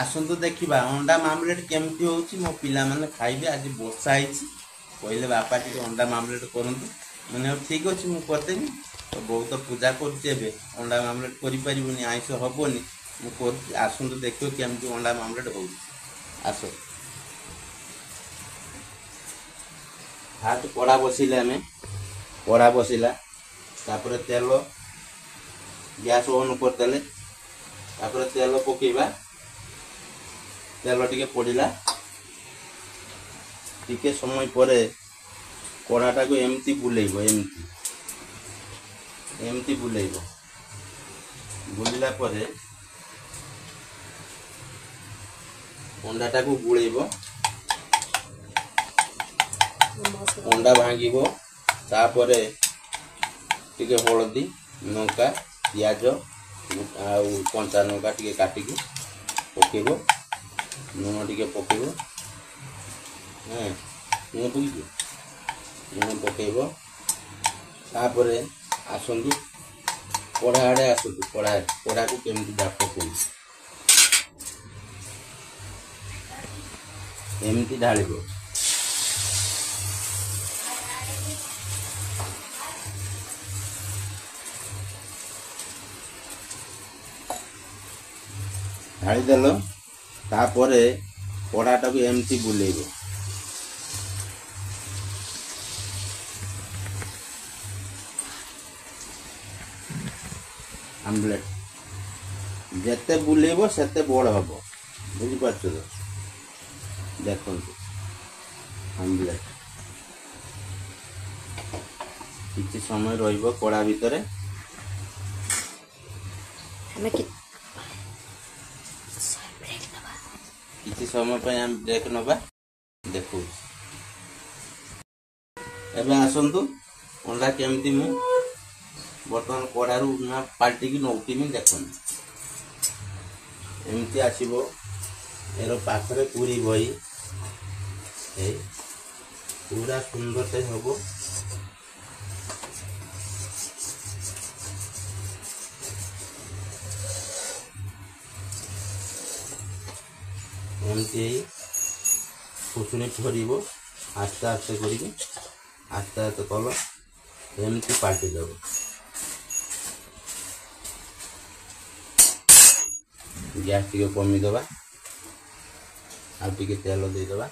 आसतु देखा अंडा मामलेट केमती होची मो पिला माने खाइबे। आज वर्षा होती कहले बापा टी अंडा मामलेट करूँ मैंने ठीक अच्छे मुझे करदेवी। तो बहुत पूजा कर अंडा मामलेट कर आईस हेनी मुझे आसतु देखियो केमती अंडा मामलेट हो। आस हाथ कड़ा बसैले आम कड़ा बसैला तापर तेल गैस ऑन करदे तापर तेल पकेबा तेल टिके पड़ा टिके समय पर कड़ाटा को एमती बुलेब एमती बुलेब बुलिला परे अंडाटा को गुड़ेब अंडा भांगिब तापर टिके हलदी लंका पियाज आउ कंचा लंका टिके काटिकी पकेब लुण टिके पकेब लुण पकड़ लुण पकेब तापर आसतु कढ़ा आड़े आसतु कढ़ा कढ़ा को केमती डाक एमती ढालिब ढालीदेल तापर कढ़ाटा को एमती बुलेब आमलेट जिते बुलेब सेते बड़ हम बुझीपार तो देखु आमलेट किसी समय रहिबो कड़ा भितर किसी समय पे हम ब्रेक नबा देखु एबे आसंतु अंडा केमती मु बर्तमान कड़ारू ना पाल्टिकी नौटीमी देखुन एमती आसीबो एरो पाखरे पूरी बही पूरा सुंदर से हबो एमती खुशुनी फरब आस्ते आस्ते कर आस्ते आस्ते कल एमती पाल्टिदेव गैस टी कमीदेवा आगे तेल देदेवा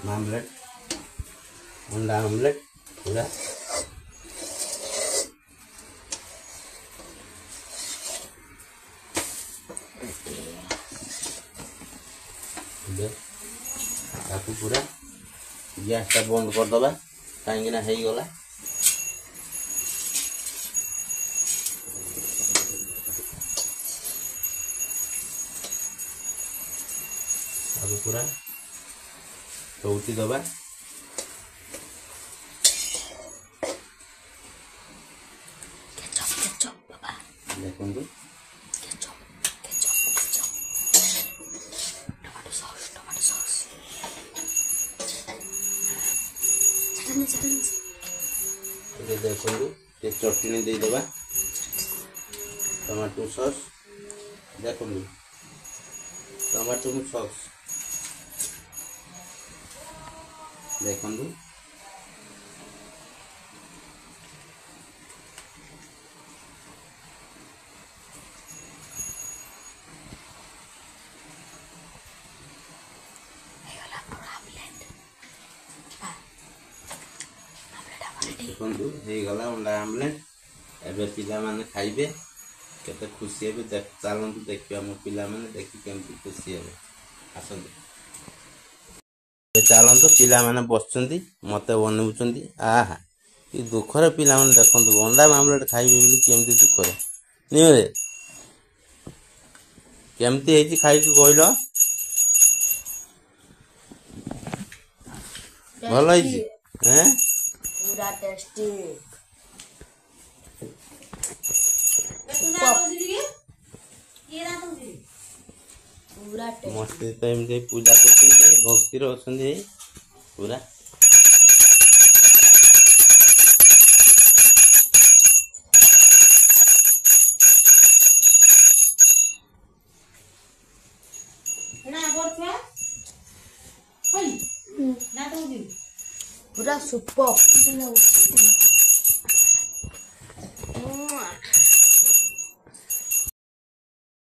आमलेट अंडा आमलेट पूरा पूरा गैस टा बंद करदे कहीं गला पूरा चौटी दबा देखु देखु चटनी देदेबा टमाटो सॉस देखु टमाटो सॉस देखु गला अंडा आमलेट एबे पिला माने खाइबे केते खुशी हेबे चलतु देखिए आम पिला माने देखि केमती खुशी हेबे आसतु चलतु पिला माने बसचंती मते बनौचंती आहा कि दुखरे पिला माने देखंतु अंडा आमलेट खाइबे बोली केमती दुखरे निरे केमती हेची खाइ कि कहलो भलो हेची हैं पूरा टेस्टी मस्ती तो एमती पूजा कर भक्ति अच्छे पूरा पूरा सुपर